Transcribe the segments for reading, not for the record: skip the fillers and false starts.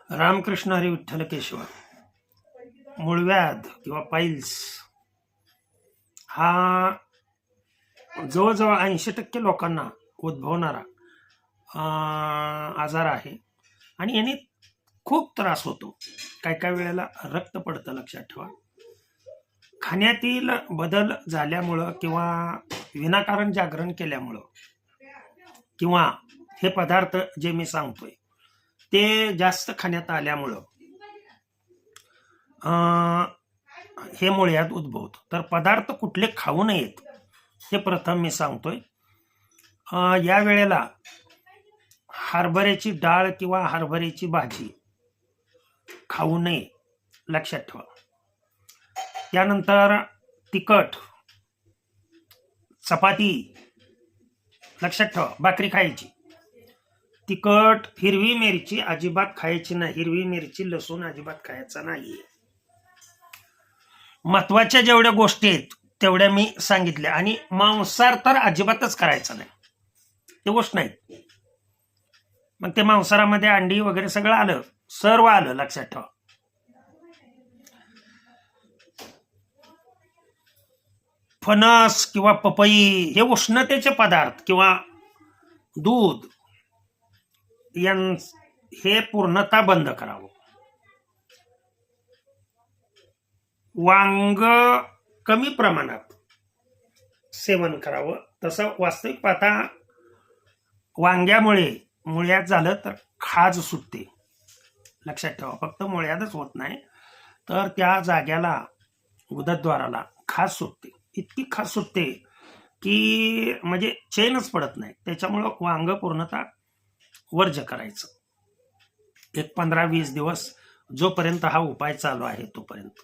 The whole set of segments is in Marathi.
रामकृष्ण हरी विठ्ठल केशव. मूळव्याध किंवा पाईल्स हा जवळजवळ 80% लोकांना उद्भवणारा आजार आहे आणि याने खूप त्रास होतो. काही काही वेळेला रक्त पडतं. लक्षात ठेवा, खाण्यातील बदल झाल्यामुळं किंवा विनाकारण जागरण केल्यामुळं किंवा हे पदार्थ जे मी सांगतोय ते जास्त खाण्यात आल्यामुळं हे मूळव्याध उद्भवतं. तर पदार्थ कुठले खाऊ नयेत हे प्रथम मी सांगतोय. या वेळेला हरभऱ्याची डाळ किंवा हरभऱ्याची भाजी खाऊ नये, लक्षात ठेवा. त्यानंतर तिखट चपाती, लक्षात ठेवा, भाकरी खायची. तिखट, हिरवी मिरची अजिबात खायची नाही. हिरवी मिरची, लसूण अजिबात खायचा नाही. महत्वाच्या जेवढ्या गोष्टी आहेत तेवढ्या मी सांगितल्या. आणि मांसाहार तर अजिबातच करायचा नाही, ते गोष्ट नाही. मग ते मांसाहारामध्ये अंडी वगैरे सगळं आलं, सर्व आलं, लक्षात ठेवा. फणस किंवा पपई हे उष्णतेचे पदार्थ किंवा दूध हे पूर्णतः बंद करावं. वांग कमी प्रमाणात सेवन करावं. तसं वास्तविक पाहता वांग्यामुळे मूळव्याध झालं तर खाज सुटते, लक्षात ठेवा. फक्त मूळव्याधच होत नाही तर त्या जाग्याला, उदरद्वाराला खाज सुटते. इतकी खाज सुटते की म्हणजे चैनच पडत नाही. त्याच्यामुळं वांग पूर्णतः वर्ज्य करायचं. एक 15-20 दिवस जोपर्यंत हा उपाय चालू आहे तोपर्यंत.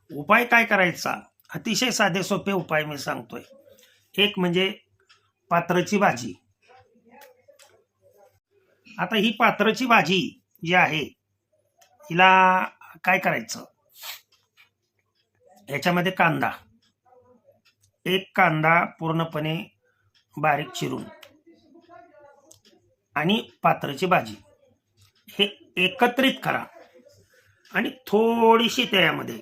उपाय काय करायचा? अतिशय साधे सोपे उपाय मी सांगतोय. एक म्हणजे पात्रची भाजी. आता ही पात्रची भाजी जी आहे हिला काय करायचं? याच्यामध्ये कांदा, एक कांदा पूर्णपणे बारीक चिरून आणि पात्रची भाजी हे एकत्रित करा. आणि थोडीशी त्यामध्ये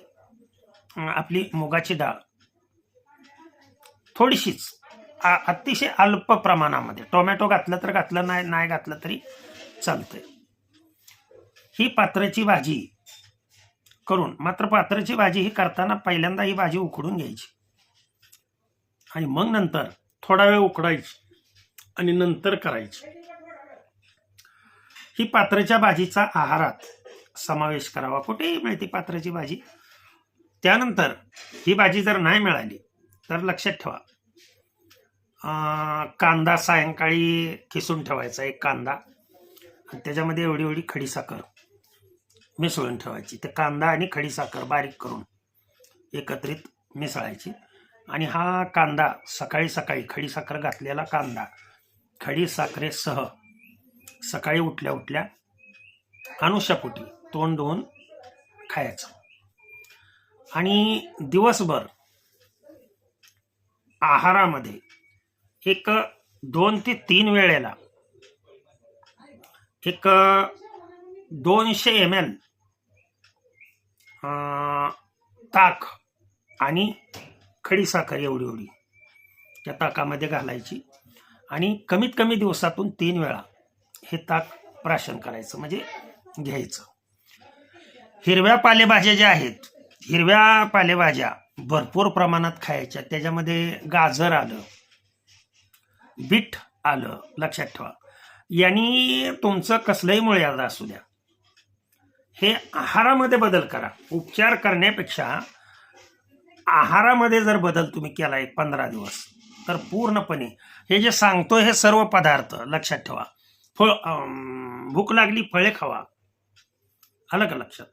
आपली मुगाची डाळ, थोडीशीच, अतिशय अल्प प्रमाणामध्ये. टोमॅटो घातलं तर घातलं, नाही घातलं तरी चालतंय. ही पात्राची भाजी करून, मात्र पात्राची भाजी ही करताना पहिल्यांदा ही भाजी उकडून घ्यायची आणि मग नंतर थोडा वेळ उकडायची आणि नंतर करायची. ही पात्राच्या भाजीचा आहारात समावेश करावा. कुठेही मिळते पात्राची भाजी. त्यानंतर ही भाजी जर नाही मिळाली तर लक्षात ठेवा, कांदा सायंकाळी किसून ठेवायचा, एक कांदा, आणि त्याच्यामध्ये एवढी एवढी खडीसाखर मिसळून ठेवायची. ते कांदा आणि खडीसाखर बारीक करून एकत्रित मिसळायची. आणि हा कांदा सकाळी सकाळी, खडीसाखर घातलेला कांदा खडीसाखरेसह सकाळी उठल्या उठल्या अनुशापोटी तोंड धुवून खायचं. आणि दिवसभर आहारामध्ये एक 2 ते 3 वेळेला एक 200 ml ताक आणि खडीसाखर एवढी एवढी त्या ताकामध्ये घालायची. आणि कमीत कमी दिवसातून 3 वेळा हे ताक प्राशन करायचं, म्हणजे घ्यायचं. हिरव्या पालेभाज्या ज्या आहेत, हिरव्या पालेभाज्या भरपूर प्रमाणात खायच्या. त्याच्यामध्ये गाजर आलं, बीट आलं, लक्षात ठेवा. यांनी तुमचं कसलंही मूळव्याध असू द्या, हे आहारामध्ये बदल करा. उपचार करण्यापेक्षा आहारामध्ये जर बदल तुम्ही केला 15 दिवस तर पूर्णपणे हे जे सांगतोय हे सर्व पदार्थ लक्षात ठेवा. भूक लागली फळे खावा, आलं का लक्षात?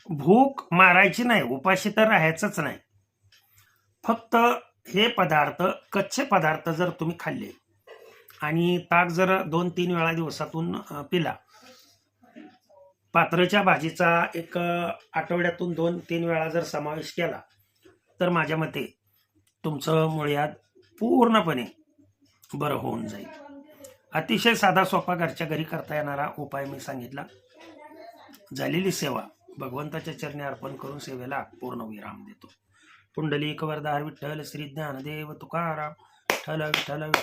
भूक मारायची नाही, उपाशी तर राहायचंच नाही. फक्त हे पदार्थ, कच्चे पदार्थ जर तुम्ही खाल्ले आणि ताक जर 2-3 वेळा दिवसातून पिला, पात्राच्या भाजीचा एक आठवड्यातून 2-3 वेळा जर समावेश केला तर माझ्या मते तुमचं मूळव्याध पूर्णपणे बरं होऊन जाईल. अतिशय साधा सोपा घरच्या घरी करता येणारा उपाय मी सांगितला. झालेली सेवा भगवंताच्या चरणी अर्पण करून सेवेला पूर्ण विराम देतो. पुंडलिक वरदार विठ्ठल श्री ज्ञानदेव तुकाराम विठ्ठल विठ्ठल विठ्ठल.